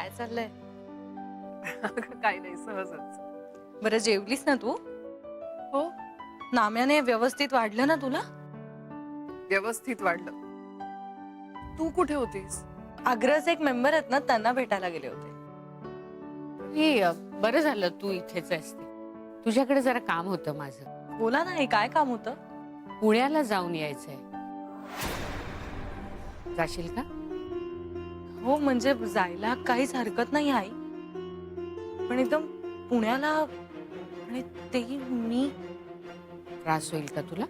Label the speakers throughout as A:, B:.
A: काय चाललंय?
B: काही नाही, सहजच.
A: बरं, जेवलीस ना तू?
B: हो,
A: नाम्याने व्यवस्थित वाढलं ना तुला?
B: व्यवस्थित वाढलं. तू कुठे होतीस?
A: आग्राचे एक मेंबर आहेत ना, त्यांना भेटायला गेले होते.
C: हे बरं झालं तू इथेच असते. तुझ्याकडे जरा काम होतं माझं.
A: बोला ना, हे काय काम होतं?
C: पुण्याला जाऊन यायचंय. जाशील का?
A: हो, म्हणजे जायला काहीच हरकत नाही आई, पण एकदम पुण्याला, आणि तेही मी.
C: त्रास होईल का तुला?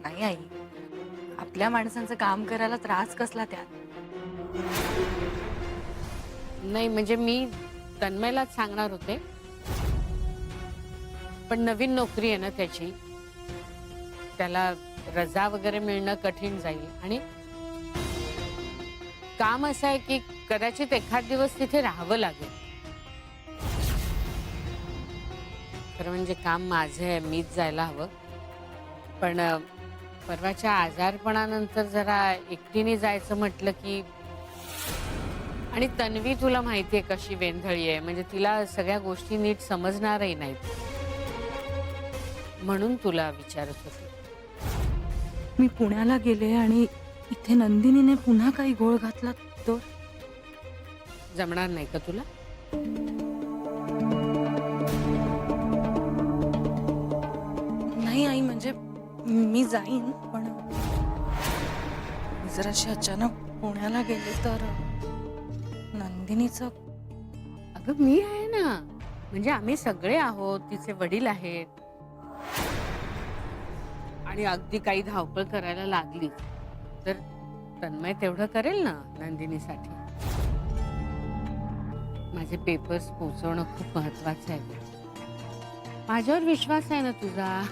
A: नाही आई, आपल्या माणसांचं काम करायला त्रास कसला त्यात?
C: नाही, म्हणजे मी तन्मयलाच सांगणार होते, पण नवीन नोकरी आहे ना त्याची, त्याला रजा वगैरे मिळणं कठीण जाईल. आणि काम असं आहे की कदाचित एखाद दिवस तिथे राहावं लागेल. खरं म्हणजे काम माझं आहे, मीच जायला हवं. पण परवाच्या आजारपणानंतर जरा एकटीने जायचं म्हटलं की, आणि तन्वी तुला माहितीये कशी वेंधळी आहे, म्हणजे तिला सगळ्या गोष्टी नीट समजणारही नाहीत. म्हणून तुला विचारत होते.
A: मी पुण्याला गेले आणि इथे नंदिनीने पुन्हा काही घोळ घातला तर?
C: जमणार नाही का तुला?
A: नाही आई, म्हणजे मी जाईन, पण जर अशी अचानक पुण्याला गेले तर नंदिनीचं.
C: अगं मी आहे ना, म्हणजे आम्ही सगळे आहोत, तिचे वडील आहेत. आणि अगदी काही धावपळ करायला लागली तर तन्मय तेवढं करेल ना नंदिनीसाठी. माझे पेपर्स पोहोचवणं खूप महत्वाचं आहे. माझ्यावर विश्वास आहे ना तुझा?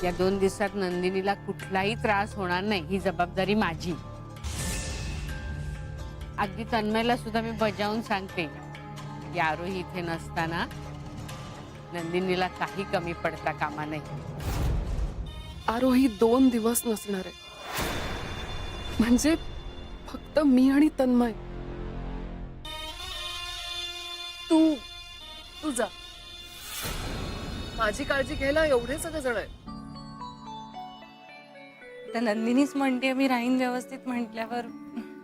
C: या 2 दिवसात नंदिनीला कुठलाही त्रास होणार नाही, ही जबाबदारी माझी. अगदी तन्मयला सुद्धा मी बजावून सांगते की आरोही इथे नसताना नंदिनीला काही कमी पडता कामा नाही.
B: आरोही 2 दिवस नसणार आहे, म्हणजे फक्त मी आणि तन्मय. तू जा, माझी काळजी घ्यायला एवढे सगळे जण आहेत.
A: तर नंदिनीच म्हणते मी राहीन व्यवस्थित, म्हटल्यावर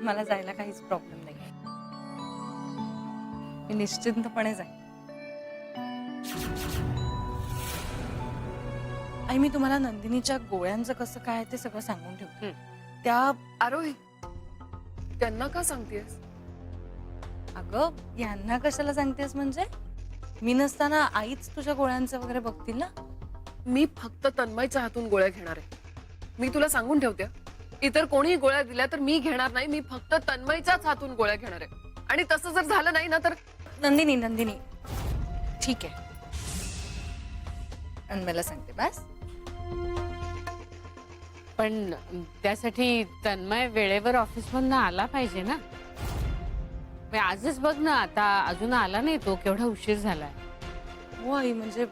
A: मला जायला काहीच प्रॉब्लेम नाही. मी निश्चिंतपणे जाईन. आई, मी तुम्हाला नंदिनीच्या गोळ्यांचं कसं काय ते सगळं सांगून ठेवते. त्या
B: आरोही, त्यांना का सांगतेस?
A: अगं, यांना कशाला सांगतेस? म्हणजे मी नसताना आईच तुझ्या गोळ्यांचं वगैरे बघतील ना.
B: मी फक्त तन्मयच्या हातून गोळ्या घेणार आहे. मी तुला सांगून ठेवते, इतर कोणीही गोळ्या दिल्या तर मी घेणार नाही. मी फक्त तन्मयच्याच हातून गोळ्या घेणार आहे. आणि तसं जर झालं नाही ना तर
A: नंदिनी ठीक आहे, आणि मला सांगते बस.
C: पण त्यासाठी तन्मय वेळेवर ऑफिसमधनं आला पाहिजे ना. आजच बघ ना, आता अजून आला नाही तो, केवढा उशीर झालाय.
A: हो आई, म्हणजे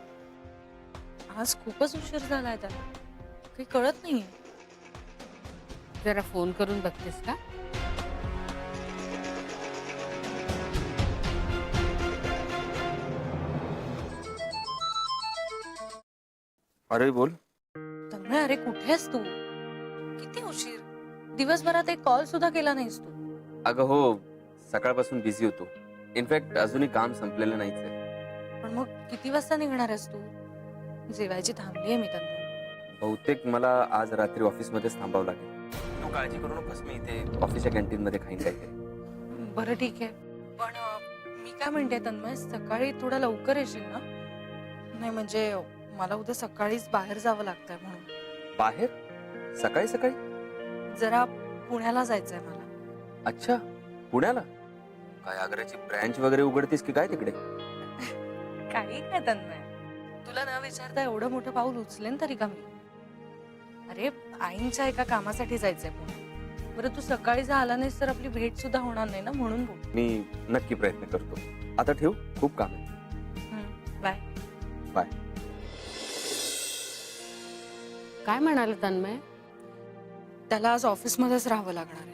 A: आज खूपच उशीर झालाय त्याला, काही कळत नाहीये.
C: जरा फोन करून बघतेस का?
D: अरे बोल.
A: तन्मय, अरे कुठेस तू? किती उशीर, दिवसभरात एक कॉल सुद्धा केला नाहीस तू.
D: अगं हो, सकाळपासून बिझी होतो. इनफॅक्ट अजूनही काम संपलेलं नाहीच आहे.
A: पण मग किती वाजता निघणार आहेस तू? जेवायची थांबलीये मी तन्मय.
D: बहुतेक मला आज रात्री ऑफिसमध्येच थांबावं लागेल. तू काळजी करू नकोस, मी इथे ऑफिसच्या कॅन्टीन मध्ये खाईन काहीतरी.
A: बरं ठीक आहे, पण मी काय म्हणते तन्मय, सकाळी थोडा लवकर येशील ना? नाही म्हणजे मला उद्या सकाळीच बाहेर जावं लागतंय म्हणून.
D: बाहेर? सकाळी सकाळी?
A: जरा पुण्याला जायचंय मला.
D: अच्छा, पुण्याला? काय आग्र्याची ब्रँच वगैरे उघडतीस की काय तिकडे?
A: काही काय तन्मय, तुला न विचारता एवढं मोठं पाऊल उचलेन तरी का मी? अरे, आईंच्या एका कामासाठी जायचंय पुण्यात. बरं, तू सकाळी जर आला नाहीस तर आपली भेट सुद्धा होणार नाही ना, म्हणून बोल.
D: मी नक्की प्रयत्न करतो. आता ठेव, खूप काम आहे.
A: बाय.
D: बाय.
C: काय म्हणाल तन्मय?
A: त्याला आज ऑफिसमध्येच राहावं लागणार आहे.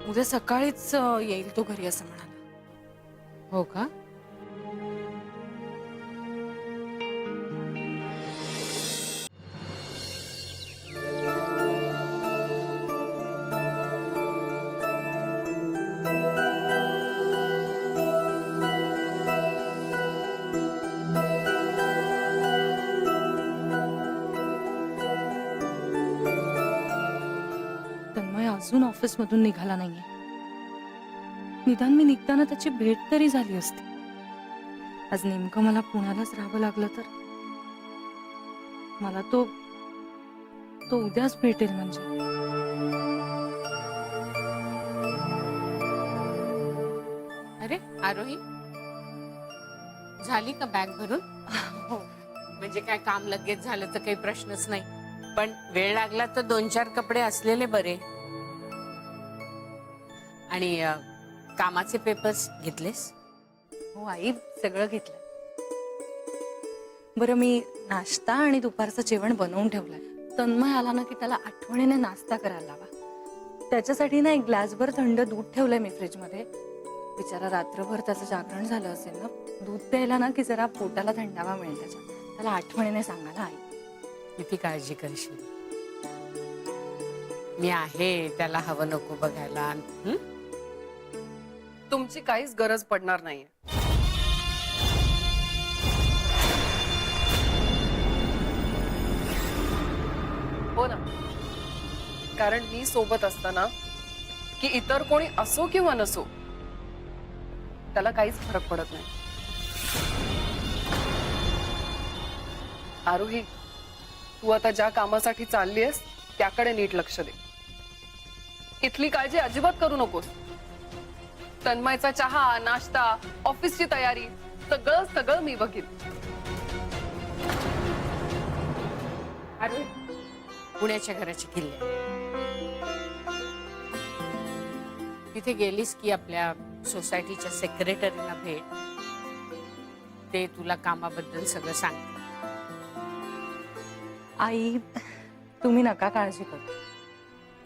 A: उद्या सकाळीच येईल तो घरी असं म्हणाला.
C: हो का?
A: तन्मय अजून ऑफिसमधून निघाला नाहीये. निदान मी निघताना त्याची भेट तरी झाली असती. आज नेमकं मला पुण्यालाच राहावं लागलं तर मला तो उद्याच भेटेल म्हणजे.
C: अरे आरोही, झाली का बॅग भरून?
A: हो.
C: म्हणजे काय काम लगेच झालं तर काही प्रश्नच नाही, पण वेळ लागला तर 2-4 कपडे असलेले बरे. आणि कामाचे पेपर्स घेतलेस?
A: हो आई, सगळं घेतलंय. बरं, मी नाश्ता आणि दुपारचं जेवण बनवून ठेवलंय. तन्मय आला ना की त्याला आठवणीने नाश्ता करायला लावा. त्याच्यासाठी ना 1 ग्लासभर थंड दूध ठेवलंय मी फ्रीजमध्ये. बिचारा रात्रभर त्याचं जागरण झालं असेल ना, दूध प्यायला ना की जरा पोटाला थंडावा मिळेल त्याला आठवणीने सांगा ना आई.
C: किती काळजी करशील. मी आहे त्याला हवं नको बघायला. हं?
B: तुमची काहीच गरज पडणार नाहीये. हो ना, कारण मी सोबत असताना की इतर कोणी असो किंवा नसो, त्याला काहीच फरक पडत नाही. आरोही, तू आता ज्या कामासाठी चाललीयस त्याकडे नीट लक्ष दे. इथली काळजी अजिबात करू नकोस. तन्मयचा चहा, नाश्ता, ऑफिसची तयारी सगळं मी बघीन.
C: आरोही, पुण्याच्या घराची किल्ले तिथे गेलीस की आपल्या सोसायटीच्या सेक्रेटरीला भेट. ते तुला कामाबद्दल सगळं सांगते.
A: आई, तुम्ही नका काळजी करू.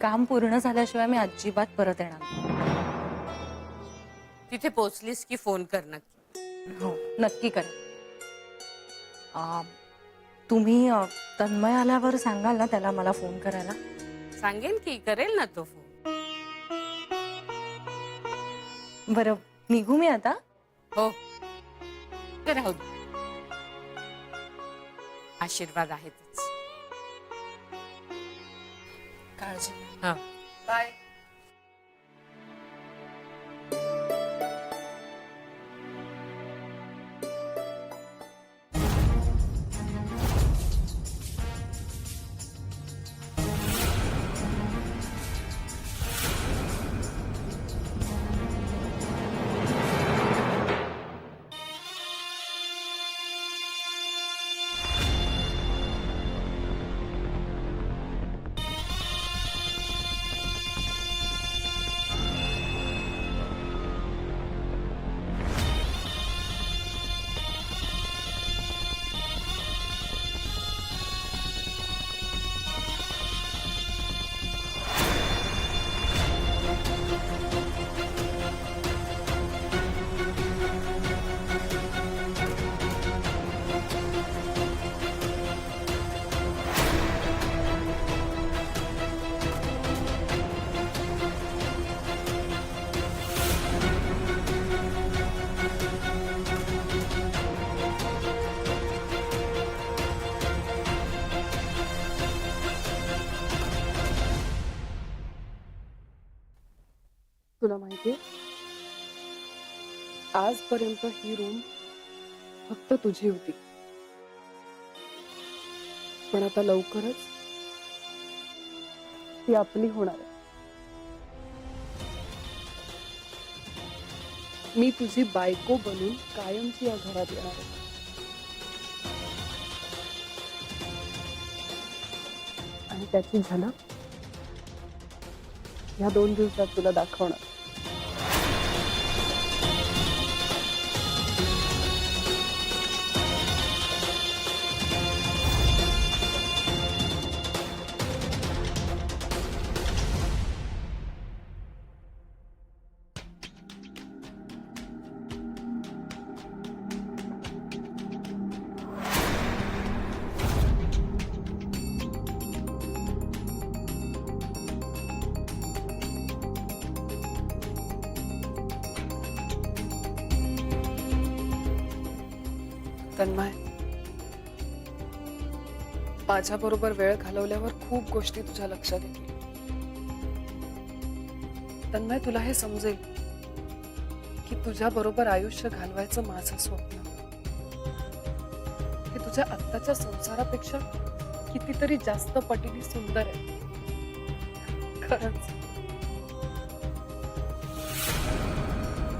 A: काम पूर्ण झाल्याशिवाय मी अजिबात परत येणार नाही.
C: तिथे पोहोचलीस की फोन कर नक्की.
A: हो, नक्की करेन. तुम्ही तन्मय आल्यावर सांगाल ना त्याला मला फोन करायला?
C: सांगेन की, करेल ना तो फोन.
A: बरं, निघू मी आता?
C: हो, राहू दे. आशीर्वाद आहेतच.
A: काळजी.
C: हा,
B: बाय. तुला माहितीये, आजपर्यंत ही रूम फक्त तुझी होती, पण आता लवकरच ती आपली होणार आहे. मी तुझी बायको बनून कायमची या घरात येणार आहे. आणि त्याची झलक या 2 दिवसात तुला दाखवणार. तन्मय, माझ्या बरोबर वेळ घालवल्यावर खूप गोष्टी तुझ्या लक्षात येतील. तन्मय, तुला हे समजेल की तुझ्या बरोबर आयुष्य घालवायचं माझं स्वप्न हे तुझ्या आत्ताच्या संसारापेक्षा कितीतरी जास्त पटीने सुंदर आहे. खरंच.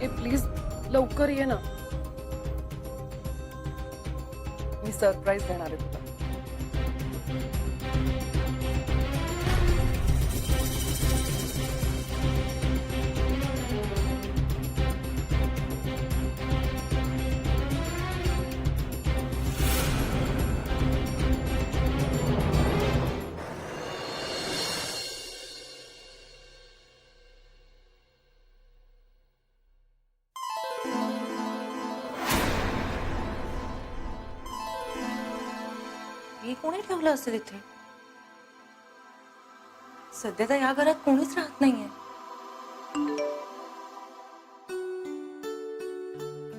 B: ए प्लीज लवकर ये ना, मी सरप्राईज देणार आहे तुला.
A: हे कोणी ठेवलं असेल इथे? सध्या तर या घरात कोणीच राहत नाहीये.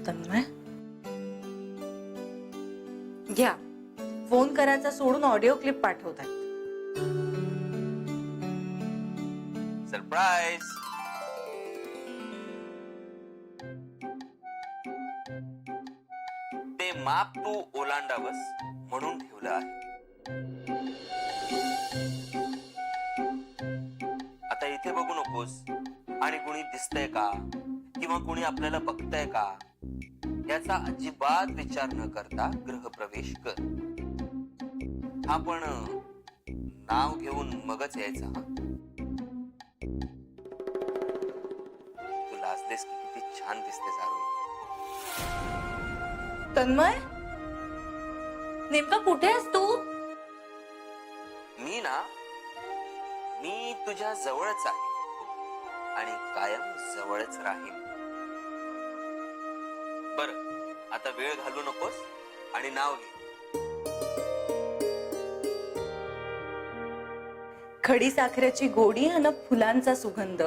A: तन्मय, घ्या, फोन करायचा सोडून ऑडिओ क्लिप पाठवतायत.
D: सरप्राईज. ते माप तू ओलांडावस म्हणून ठेवलं आहे. आता इथे बघू नकोस आणि कुणी दिसतंय का किंवा कुणी आपल्याला बघतंय का याचा अजिबात विचार न करता गृहप्रवेश कर. हा पण नाव घेऊन मगच यायचा. हा, तू लाजलेस की किती छान दिसतेस आरोही.
A: तन्मय, नेमका कुठे आहेस तू?
D: मी तुझ्या जवळच आहे आणि कायम जवळच राहील. बर, आता वेळ घालू नकोस आणि नाव घे.
A: खडी साखरेची गोडी आणि फुलांचा सुगंध.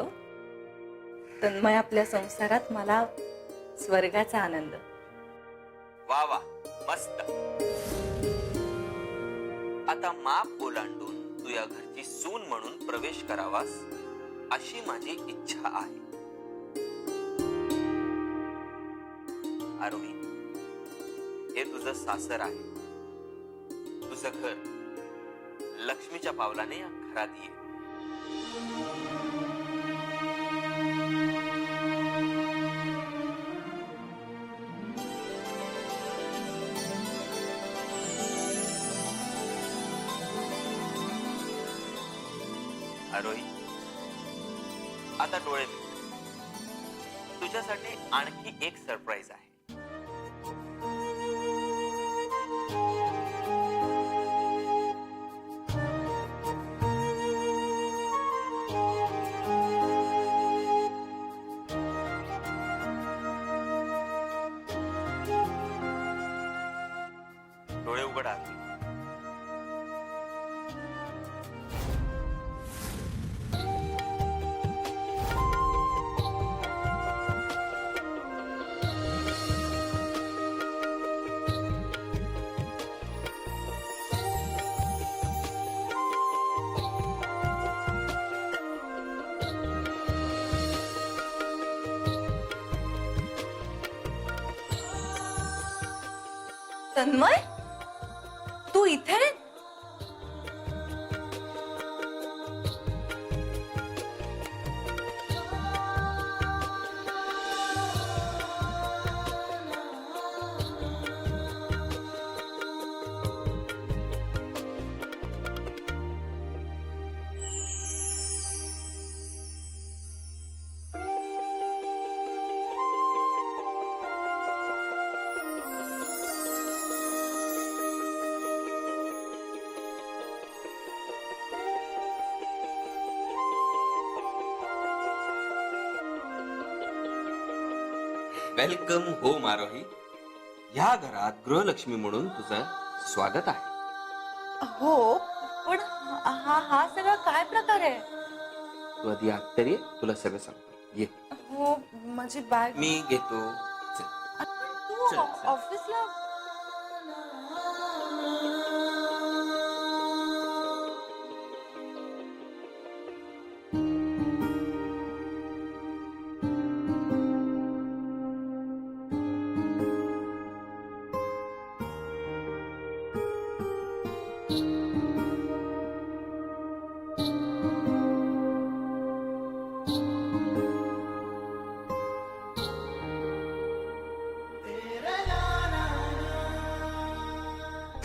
A: तन्मय, आपल्या संसारात मला स्वर्गाचा आनंद.
D: वा वा, मस्त. आता माप ओलांडून तू या घरची सून म्हणून प्रवेश करावास अशी माझी इच्छा आहे. आरोही, हे तुझं सासर आहे. तुझं घर. लक्ष्मीच्या पावलाने या घरात ये. आरोही, आता डोळे मिट. तुझ्यासाठी आणखी एक सरप्राईज आहे. डोळे उघड आरोही.
A: तन्मय, तू इथे?
D: वेलकम होम आरोही. ह्या घरात गृहलक्ष्मी म्हणून तुझं स्वागत आहे.
A: हो, पण हा हा सगळा काय प्रकार आहे?
D: तू आधी आत तर ये, तुला सगळं सांगतो. ये.
A: हो, माझी बॅग.
D: मी घेतो. चल.
A: तू
D: चल, चल.
A: ऑफिसला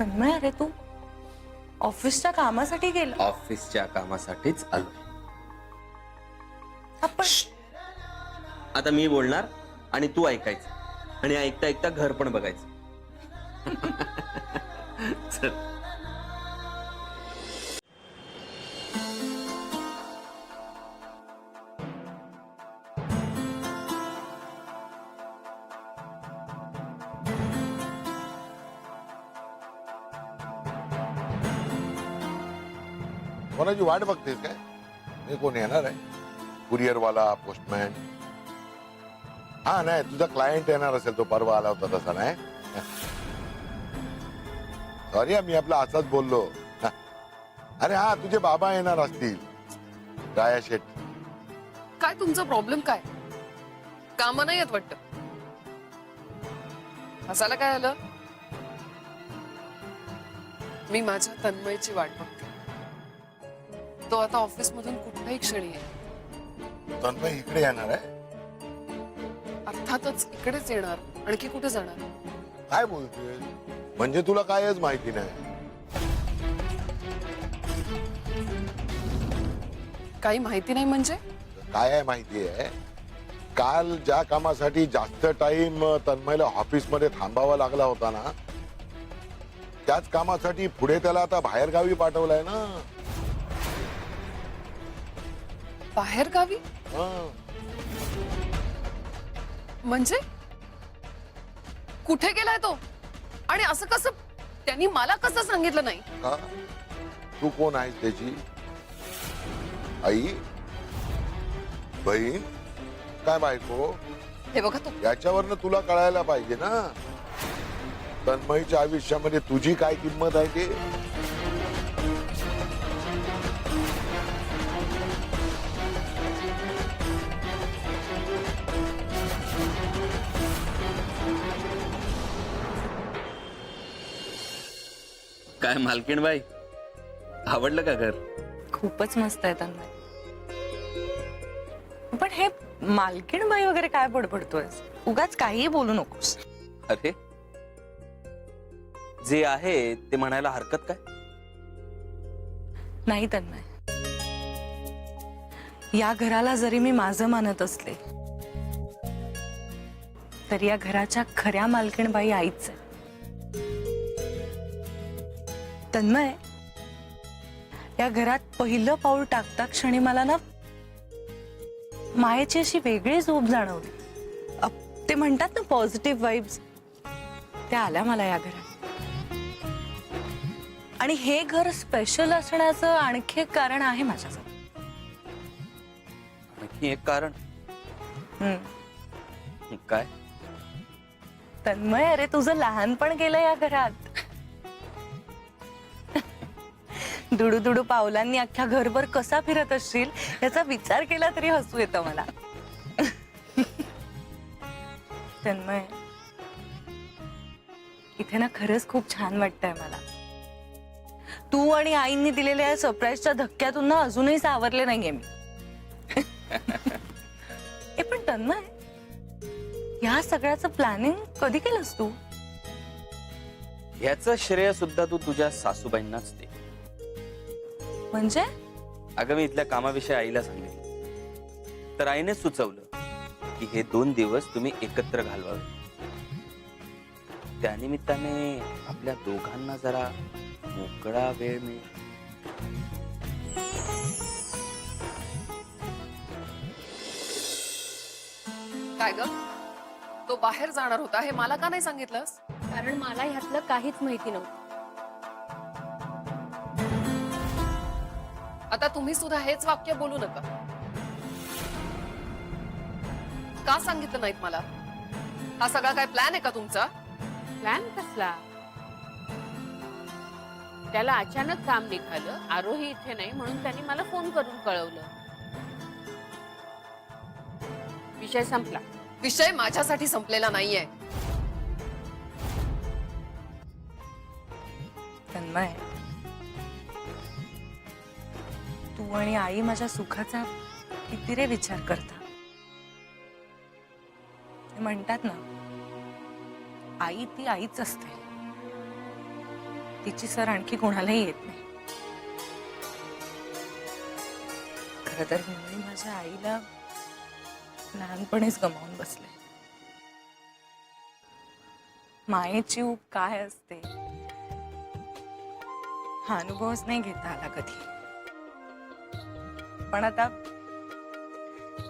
A: तन्मय, अरे तू ऑफिसच्या कामासाठी गेला?
D: ऑफिसच्या कामासाठीच आलो.
A: आपण
D: आता मी बोलणार आणि तू ऐकायचं आणि ऐकता ऐकता घर पण बघायचं. चल.
E: कोणाची वाट बघतेस काय? मी कोण येणार आहे? कुरिअर वाला, पोस्टमॅन? हा नाही, तुझा क्लायंट येणार असेल, तो परवा आला होता तसा नाही. सॉरी, मी आपला असाच बोललो. अरे हा, तुझे बाबा येणार असतील, राया शेठ.
B: काय तुमचा प्रॉब्लेम काय? काम नाही येत वाटत. हसायला काय आलं? मी माझ्या तन्मयची वाट बघते. तो आता ऑफिस मधून कुठल्याही क्षणी आहे.
E: तन्मय इकडे येणार आहे?
B: अर्थातच इकडेच येणार. आणखी कुठे जाणार?
E: काय बोलतोय? म्हणजे तुला कायच माहिती नाही?
B: काही माहिती नाही म्हणजे?
E: काय आहे माहिती आहे? काल ज्या कामासाठी जास्त टाइम तन्मयला ऑफिस मध्ये थांबावा लागला होता ना, त्याच कामासाठी पुढे त्याला आता बाहेर गावी पाठवलंय ना.
B: बाहेर गावी?
E: हं.
B: म्हणजे कुठे गेलाय तो? आणि असं कसं? त्यांनी मला कसं सांगितलं नाही?
E: का? तू कोण आहेस त्याची? आई? बहीण? काय बायको?
B: हे बघा तो.
E: याच्यावरनं तुला कळायला पाहिजे ना, तन्मयीच्या आयुष्यामध्ये तुझी काय किंमत आहे ते.
D: काय मालकीणबाई, आवडलं का घर?
A: खूपच मस्त आहे तन्मय. पण हे मालकीणबाई वगैरे काय बडबडतोयस? उगाच काहीही बोलू नकोस.
D: अरे, जे आहे ते म्हणायला हरकत काय?
A: नाही तन्मय, या घराला जरी मी माझं मानत असले तरी या घराच्या खऱ्या मालकीणबाई आईच आहे. तन्मय, या घरात पहिलं पाऊल टाकता क्षणी मला ना मायेची अशी वेगळी झोप जाणवली. ते म्हणतात ना पॉझिटिव्ह वाइब्स, त्या आल्या मला या घरात. आणि हे घर स्पेशल असण्याचं आणखी एक कारण आहे माझ्याजवळ.
D: आणखी एक कारण? काय?
A: तन्मय, अरे तुझं लहानपण गेलं या घरात. दुडू दुडू पावलांनी अख्ख्या घरभर कसा फिरत असशील याचा विचार केला तरी हसू येतं मला. तन्मय, इथे ना खरंच खूप छान वाटतंय मला. तू आणि आईंनी दिलेल्या या सरप्राईजच्या धक्क्यातून ना अजूनही सावरले नाहीये मी. पण तन्मय, या सगळ्याचं प्लॅनिंग कधी केलंस तू?
D: याचं श्रेय सुद्धा तू तुझ्या सासूबाईंनाच दे.
A: म्हणजे?
D: अगं, मी इथल्या कामाविषयी आईला सांगितलं तर आईने सुचवलं की हे 2 दिवस तुम्ही एकत्र घालवावे. त्यानिमित्ताने आपल्या दोघांना जरा मोकळा वेळ मिळेल.
B: काय ग? तो बाहेर जाणार होता हे मला का नाही सांगितलंस?
F: कारण मला ह्यातलं काहीच माहिती नव्हतं.
B: आता तुम्ही सुद्धा हेच वाक्य बोलू नका. का सांगितलं नाहीत मला? हा सगळा काय प्लॅन आहे का तुमचा?
C: प्लॅन कसला? त्याला अचानक काम निघालं, आरोही इथे नाही म्हणून त्यांनी मला फोन करून कळवलं. विषय संपला.
B: विषय माझ्यासाठी संपलेला नाहीये.
A: तन्मय, तू आणि आई माझ्या सुखाचा किती रे विचार करता. ते म्हणतात ना, आई ती आईच असते. तिची सर आणखी कोणालाही येत नाही. खरं तर मी माझ्या आईला लहानपणीच गमावून बसले. मायेची ऊब काय असते हा अनुभवच नाही घेता आला कधी. पण आता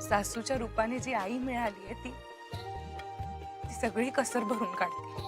A: सासूच्या रूपाने जी आई मिळाली आहे ती सगळी कसर भरून काढते.